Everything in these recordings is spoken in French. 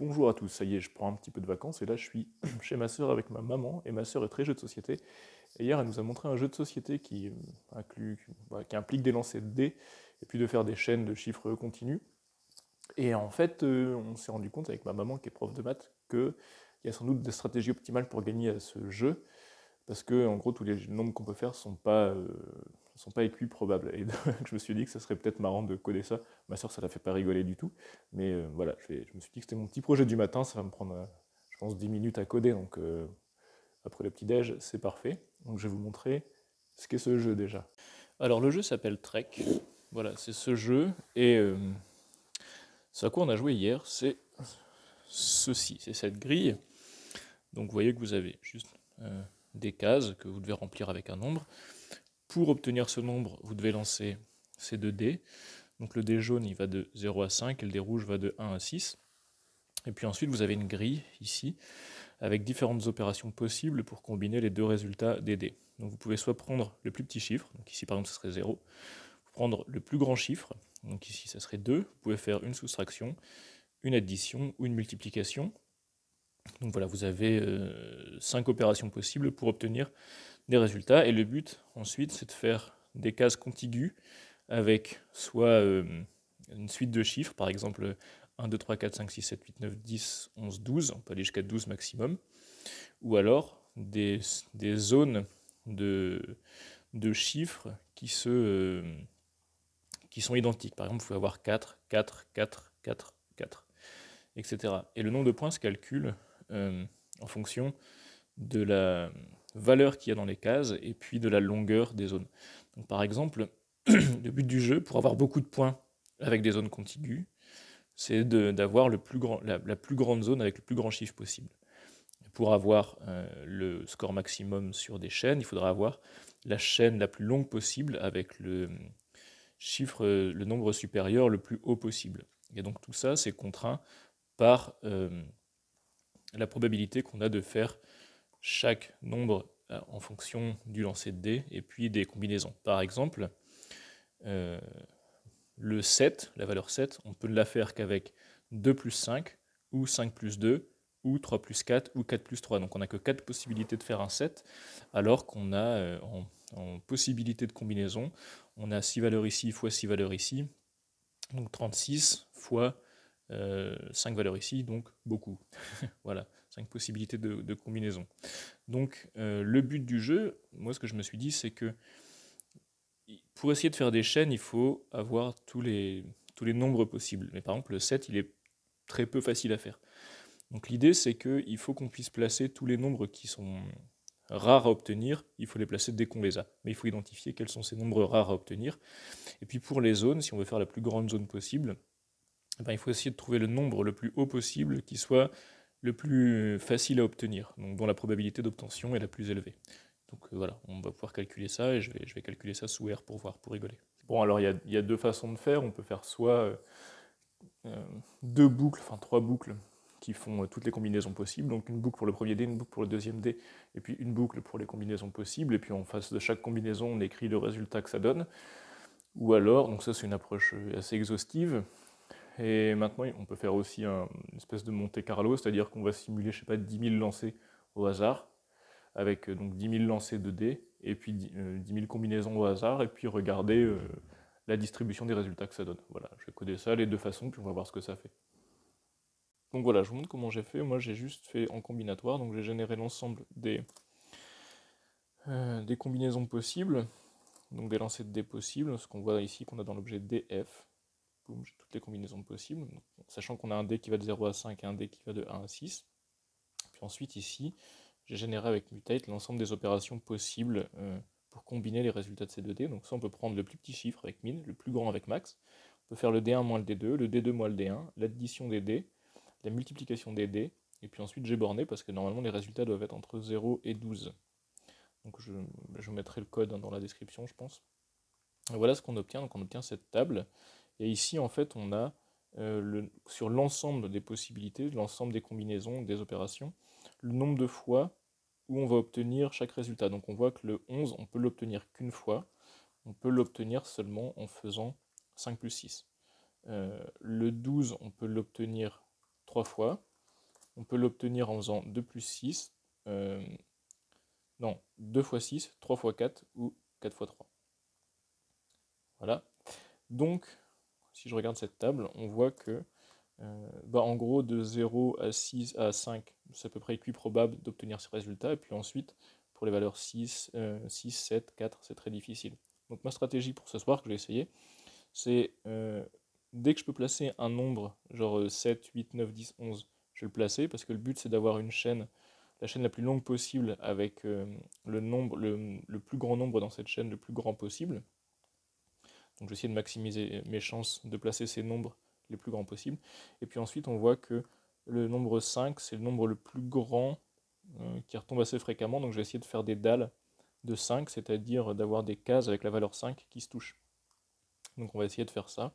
Bonjour à tous, ça y est, je prends un petit peu de vacances et là je suis chez ma sœur avec ma maman et ma sœur est très jeu de société. Et hier elle nous a montré un jeu de société qui implique des lancers de dés et puis de faire des chaînes de chiffres continus. Et en fait, on s'est rendu compte avec ma maman qui est prof de maths qu'il y a sans doute des stratégies optimales pour gagner à ce jeu parce que en gros tous les nombres qu'on peut faire sont pas équiprobables. Et donc, je me suis dit que ça serait peut-être marrant de coder ça. Ma soeur, ça la fait pas rigoler du tout. Mais voilà, je me suis dit que c'était mon petit projet du matin. Ça va me prendre, je pense, 10 minutes à coder. Donc après le petit-déj, c'est parfait. Donc je vais vous montrer ce qu'est ce jeu déjà. Alors le jeu s'appelle Trek. Voilà, c'est ce jeu. Et ce à quoi on a joué hier, c'est ceci. C'est cette grille. Donc vous voyez que vous avez juste des cases que vous devez remplir avec un nombre. Pour obtenir ce nombre, vous devez lancer ces deux dés. Donc le dé jaune, il va de 0 à 5 et le dé rouge va de 1 à 6. Et puis ensuite, vous avez une grille ici avec différentes opérations possibles pour combiner les deux résultats des dés. Donc vous pouvez soit prendre le plus petit chiffre, donc ici par exemple ce serait 0, prendre le plus grand chiffre, donc ici ça serait 2, vous pouvez faire une soustraction, une addition ou une multiplication. Donc voilà, vous avez 5 opérations possibles pour obtenir des résultats, et le but ensuite c'est de faire des cases contiguës avec soit une suite de chiffres, par exemple 1, 2, 3, 4, 5, 6, 7, 8, 9, 10, 11, 12, on peut aller jusqu'à 12 maximum, ou alors des zones de chiffres qui sont identiques. Par exemple, vous pouvez avoir 4, 4, 4, 4, 4, etc. Et le nombre de points se calcule en fonction de la valeur qu'il y a dans les cases et puis de la longueur des zones. Donc, par exemple, le but du jeu, pour avoir beaucoup de points avec des zones contiguës, c'est d'avoir la plus grande zone avec le plus grand chiffre possible. Pour avoir le score maximum sur des chaînes, il faudra avoir la chaîne la plus longue possible avec le nombre supérieur le plus haut possible. Et donc tout ça, c'est contraint par la probabilité qu'on a de faire chaque nombre en fonction du lancer de dés et puis des combinaisons. Par exemple, le 7, la valeur 7, on peut ne la faire qu'avec 2 plus 5, ou 5 plus 2, ou 3 plus 4, ou 4 plus 3. Donc on n'a que 4 possibilités de faire un 7, alors qu'on a en possibilité de combinaison, on a 6 valeurs ici fois 6 valeurs ici, donc 36 fois 5 valeurs ici, donc beaucoup. Voilà, 5 possibilités de combinaison. Donc le but du jeu, moi ce que je me suis dit, c'est que pour essayer de faire des chaînes, il faut avoir tous les nombres possibles. Mais par exemple, le 7, il est très peu facile à faire. Donc l'idée, c'est qu'il faut qu'on puisse placer tous les nombres qui sont rares à obtenir, il faut les placer dès qu'on les a. Mais il faut identifier quels sont ces nombres rares à obtenir. Et puis pour les zones, si on veut faire la plus grande zone possible, il faut essayer de trouver le nombre le plus haut possible qui soit le plus facile à obtenir, donc dont la probabilité d'obtention est la plus élevée. Donc voilà, on va pouvoir calculer ça, et je vais calculer ça sous R pour voir, pour rigoler. Bon, alors il y a deux façons de faire. On peut faire soit deux boucles, enfin trois boucles, qui font toutes les combinaisons possibles. Donc une boucle pour le premier dé, une boucle pour le deuxième dé, et puis une boucle pour les combinaisons possibles. Et puis en face de chaque combinaison, on écrit le résultat que ça donne. Ou alors, donc ça c'est une approche assez exhaustive. Et maintenant, on peut faire aussi une espèce de Monte Carlo, c'est-à-dire qu'on va simuler, je sais pas, 10 000 lancers au hasard, avec donc 10 000 lancers de dés, et puis 10 000 combinaisons au hasard, et puis regarder la distribution des résultats que ça donne. Voilà, je vais coder ça les deux façons, puis on va voir ce que ça fait. Donc voilà, je vous montre comment j'ai fait. Moi, j'ai juste fait en combinatoire, donc j'ai généré l'ensemble des combinaisons possibles, donc des lancers de dés possibles, ce qu'on voit ici, qu'on a dans l'objet DF. Boum, j'ai toutes les combinaisons possibles, donc, sachant qu'on a un dé qui va de 0 à 5 et un dé qui va de 1 à 6. Puis ensuite, ici, j'ai généré avec mutate l'ensemble des opérations possibles pour combiner les résultats de ces deux dés. Donc ça, on peut prendre le plus petit chiffre avec min, le plus grand avec max. On peut faire le D1 moins le D2, le D2 moins le D1, l'addition des dés, la multiplication des dés, et puis ensuite j'ai borné parce que normalement les résultats doivent être entre 0 et 12. Donc je vous mettrai le code dans la description, je pense. Et voilà ce qu'on obtient. Donc on obtient cette table. Et ici, en fait, on a sur l'ensemble des possibilités, l'ensemble des combinaisons, des opérations, le nombre de fois où on va obtenir chaque résultat. Donc on voit que le 11, on peut l'obtenir qu'une fois. On peut l'obtenir seulement en faisant 5 plus 6. Le 12, on peut l'obtenir 3 fois. On peut l'obtenir en faisant 2 plus 6, non, 2 fois 6, 3 fois 4 ou 4 fois 3. Voilà. Donc, si je regarde cette table, on voit que, en gros, de 0 à 6 à 5, c'est à peu près équiprobable d'obtenir ce résultat. Et puis ensuite, pour les valeurs 6, 7, 4, c'est très difficile. Donc ma stratégie pour ce soir que j'ai essayé, c'est dès que je peux placer un nombre, genre 7, 8, 9, 10, 11, je vais le placer, parce que le but c'est d'avoir une chaîne, la chaîne la plus longue possible, avec le plus grand nombre dans cette chaîne, le plus grand possible. Donc je vais essayer de maximiser mes chances de placer ces nombres les plus grands possibles. Et puis ensuite on voit que le nombre 5, c'est le nombre le plus grand qui retombe assez fréquemment, donc je vais essayer de faire des dalles de 5, c'est-à-dire d'avoir des cases avec la valeur 5 qui se touchent. Donc on va essayer de faire ça.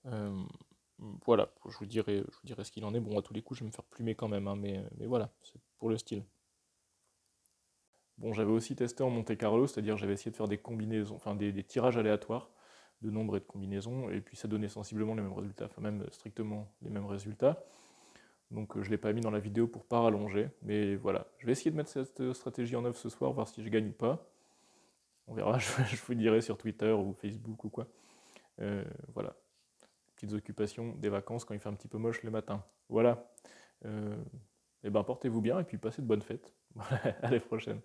Euh, voilà, je vous dirai ce qu'il en est. Bon, à tous les coups, je vais me faire plumer quand même, hein, mais voilà, c'est pour le style. Bon, j'avais aussi testé en Monte Carlo, c'est-à-dire j'avais essayé de faire des combinaisons, enfin des tirages aléatoires de nombres et de combinaisons, et puis ça donnait sensiblement les mêmes résultats, enfin même strictement les mêmes résultats. Donc je ne l'ai pas mis dans la vidéo pour pas rallonger, mais voilà. Je vais essayer de mettre cette stratégie en œuvre ce soir, voir si je gagne ou pas. On verra, je vous dirai sur Twitter ou Facebook ou quoi. Voilà. Petites occupations des vacances quand il fait un petit peu moche le matin. Voilà. Et ben portez-vous bien et puis passez de bonnes fêtes. À la prochaine.